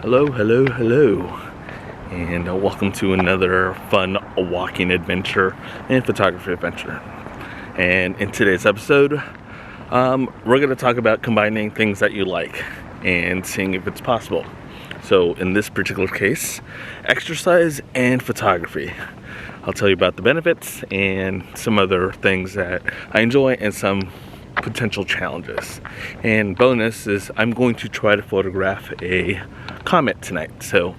Hello, and welcome to another fun walking adventure and photography adventure. And in today's episode, we're going to talk about combining things that you like and seeing if it's possible. So in this particular case, exercise and photography. I'll tell you about the benefits and some other things that I enjoy and some potential challenges. And bonus is I'm going to try to photograph a comet tonight, so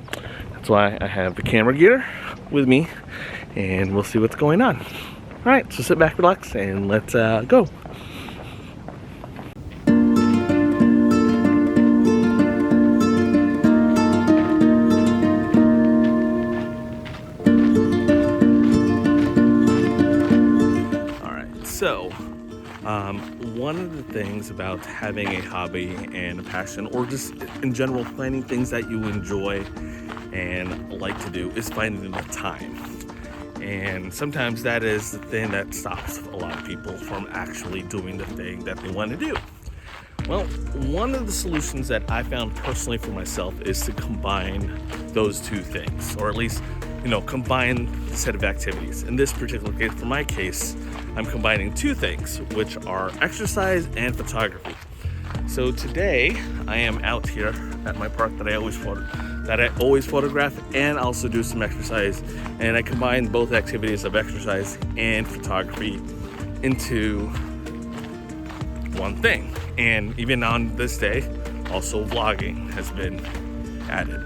that's why I have the camera gear with me, and we'll see what's going on. All right, so sit back, relax, and let's go. All right, so one of the things about having a hobby and a passion, or just in general finding things that you enjoy and like to do, is finding the time. And sometimes that is the thing that stops a lot of people from actually doing the thing that they want to do. Well, one of the solutions that I found personally for myself is to combine those two things, or at least, combine the set of activities. In this particular case, for my case, I'm combining two things, which are exercise and photography. So today, I am out here at my park that I always photograph and also do some exercise, and I combine both activities of exercise and photography into one thing. And even on this day, also vlogging has been added,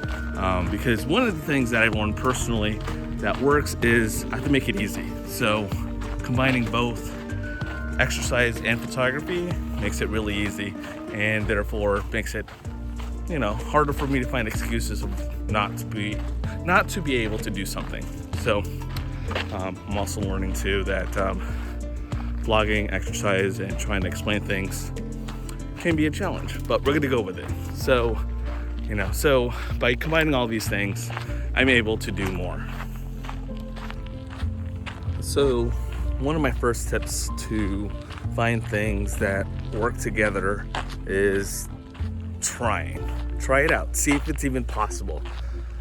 because one of the things that I learned personally that works is I have to make it easy. So combining both exercise and photography makes it really easy, and therefore makes it harder for me to find excuses of not to be able to do something. So I'm also learning too that vlogging, exercise, and trying to explain things can be a challenge, but we're gonna go with it. So by combining all these things, I'm able to do more. So one of my first tips to find things that work together is try it out, see if it's even possible.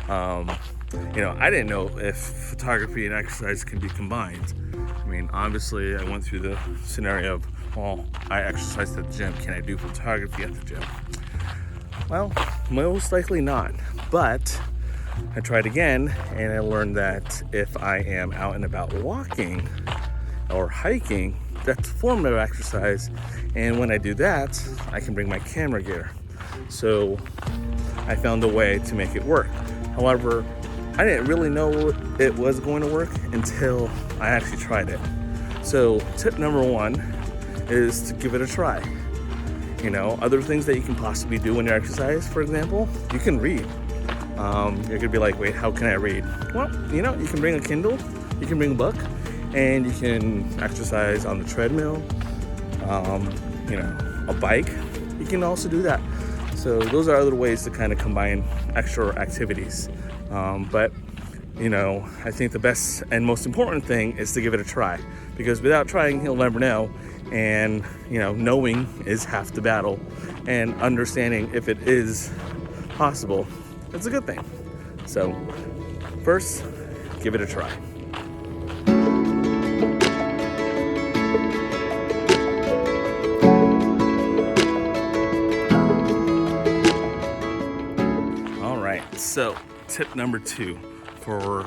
I didn't know if photography and exercise can be combined. I mean, obviously I went through the scenario of, I exercised at the gym, can I do photography at the gym? Well, most likely not, but I tried again, and I learned that if I am out and about walking or hiking, that's a form of exercise, and when I do that, I can bring my camera gear. So I found a way to make it work. However, I didn't really know it was going to work until I actually tried it. So tip number one is to give it a try. Other things that you can possibly do when you exercise, for example, you can read. You're gonna be like, wait, how can I read? Well, you can bring a Kindle, you can bring a book, and you can exercise on the treadmill, a bike. You can also do that. So those are other ways to kind of combine extra activities. But I think the best and most important thing is to give it a try, because without trying, you'll never know. And knowing is half the battle, and understanding if it is possible, it's a good thing. So first, give it a try. All right, so tip number two for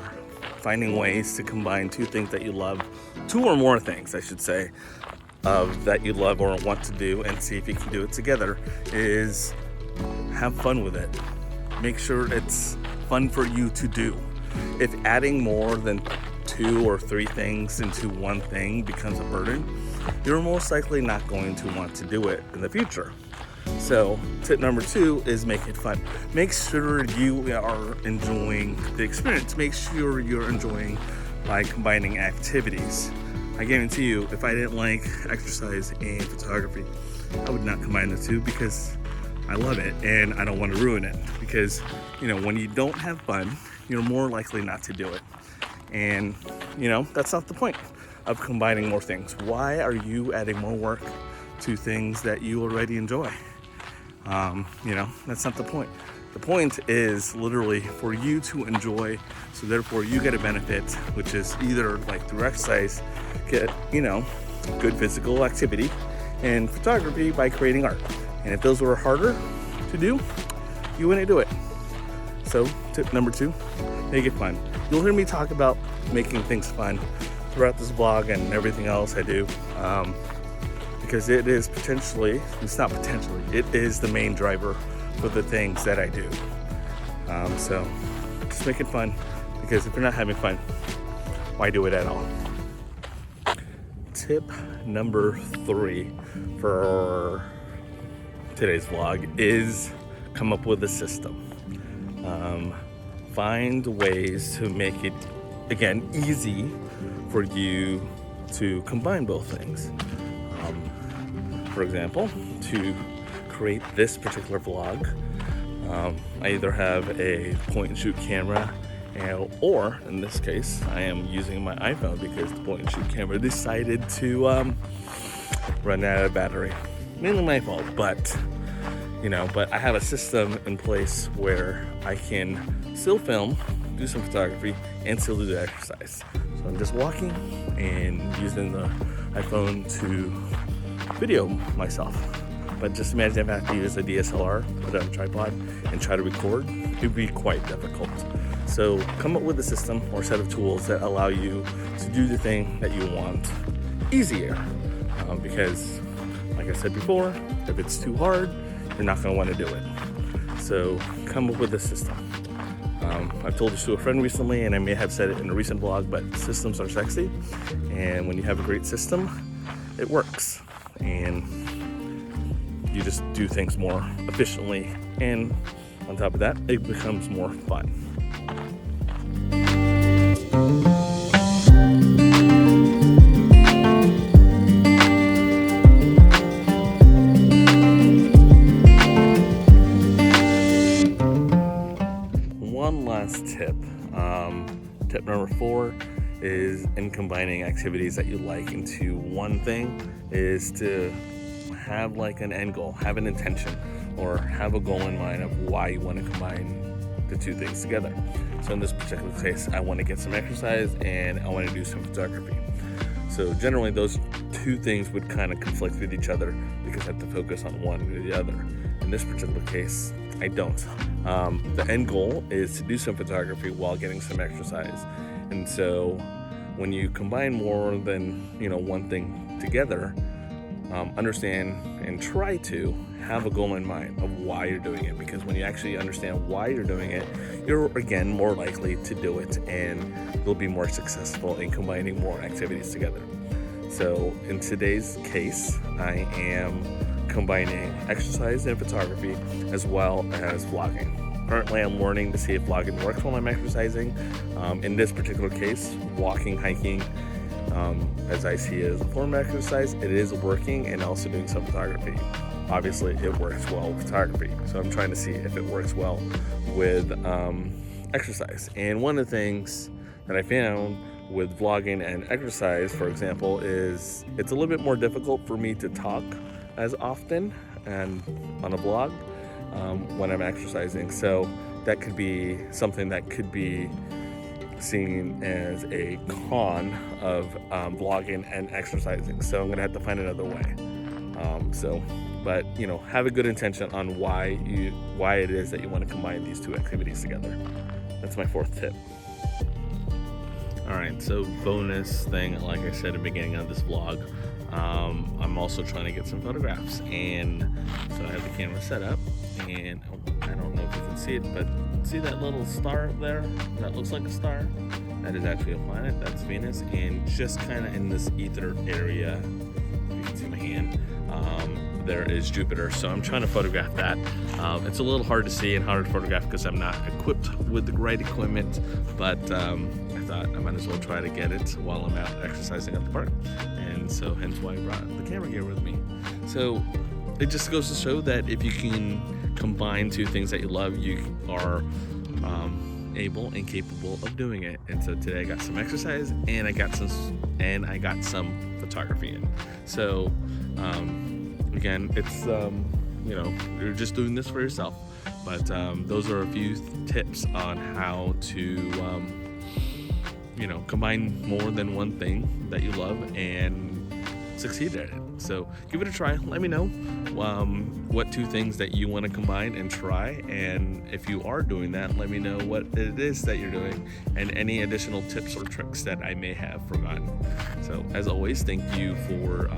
finding ways to combine two things that you love, two or more things, I should say, that you love or want to do, and see if you can do it together, is have fun with it. Make sure it's fun for you to do. If adding more than two or three things into one thing becomes a burden, you're most likely not going to want to do it in the future. So tip number two is make it fun. Make sure you are enjoying the experience. Make sure you're enjoying by combining activities. I guarantee you, if I didn't like exercise and photography, I would not combine the two, because I love it and I don't want to ruin it. Because when you don't have fun, you're more likely not to do it. And that's not the point of combining more things. Why are you adding more work to things that you already enjoy? That's not the point. The point is literally for you to enjoy, so therefore you get a benefit, which is either like through exercise, get, good physical activity, and photography by creating art. And if those were harder to do, you wouldn't do it. So tip number 2, make it fun. You'll hear me talk about making things fun throughout this vlog and everything else I do, because it is it is the main driver for the things that I do. So just make it fun, because if you're not having fun, why do it at all? Tip number 3 for today's vlog is come up with a system. Find ways to make it, again, easy for you to combine both things. For example, to create this particular vlog, I either have a point and shoot camera, or in this case, I am using my iPhone because the point and shoot camera decided to run out of battery. Mainly my fault, but I have a system in place where I can still film, do some photography, and still do the exercise. So I'm just walking and using the iPhone to video myself. But just imagine if I have to use a DSLR, put it on a tripod, and try to record. It would be quite difficult. So come up with a system or set of tools that allow you to do the thing that you want easier. Because, like I said before, if it's too hard, you're not going to want to do it. So come up with a system. I've told this to a friend recently, and I may have said it in a recent vlog, but systems are sexy. And when you have a great system, it works. And you just do things more efficiently, and on top of that, it becomes more fun. One last tip. Tip number 4 is in combining activities that you like into one thing is to have like an end goal, have an intention, or have a goal in mind of why you want to combine the two things together. So in this particular case, I want to get some exercise and I want to do some photography. So generally those two things would kind of conflict with each other because I have to focus on one or the other. In this particular case, I don't. The end goal is to do some photography while getting some exercise. And so when you combine more than one thing together, understand and try to have a goal in mind of why you're doing it, because when you actually understand why you're doing it, you're again more likely to do it, and you'll be more successful in combining more activities together. So in today's case, I am combining exercise and photography as well as vlogging. Currently, I'm learning to see if vlogging works while I'm exercising. In this particular case, walking, hiking, as I see it as a form of exercise, it is working, and also doing some photography. Obviously, it works well with photography, so I'm trying to see if it works well with exercise. And one of the things that I found with vlogging and exercise, for example, is it's a little bit more difficult for me to talk as often and on a vlog when I'm exercising. So that could be something that could be seen as a con of vlogging and exercising. So I'm gonna have to find another way. But have a good intention on why it is that you want to combine these two activities together. That's my 4th tip. All right, so bonus thing, like I said at the beginning of this vlog, I'm also trying to get some photographs, and so I have the camera set up, and I don't know if you can see it, but see that little star up there that looks like a star? That is actually a planet. That's Venus. And just kind of in this ether area, if you can see my hand, there is Jupiter. So I'm trying to photograph that. It's a little hard to see and hard to photograph because I'm not equipped with the right equipment, but I thought I might as well try to get it while I'm out exercising at the park, and so hence why I brought the camera gear with me. So it just goes to show that if you can combine two things that you love, you are able and capable of doing it. And so today I got some exercise and I got some photography in. So again, it's you're just doing this for yourself. But those are a few tips on how to combine more than one thing that you love and succeed at it. So give it a try. Let me know what two things that you want to combine and try. And if you are doing that, let me know what it is that you're doing and any additional tips or tricks that I may have forgotten. So as always, thank you for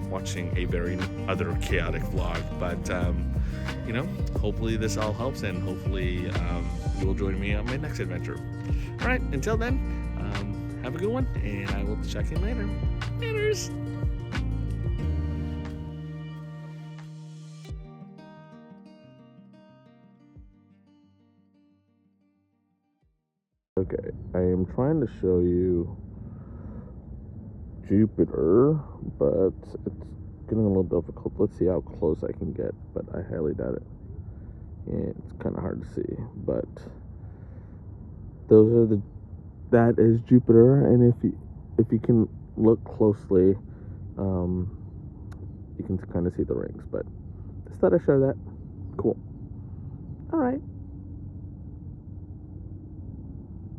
watching a very other chaotic vlog. But hopefully this all helps, and hopefully you will join me on my next adventure. All right, until then, have a good one, and I will check in later. Laters. Okay, I am trying to show you Jupiter, but it's getting a little difficult. Let's see how close I can get, but I highly doubt it. Yeah, it's kind of hard to see, but that is Jupiter, and if you can look closely, you can kind of see the rings. But just thought I'd show that. Cool. All right.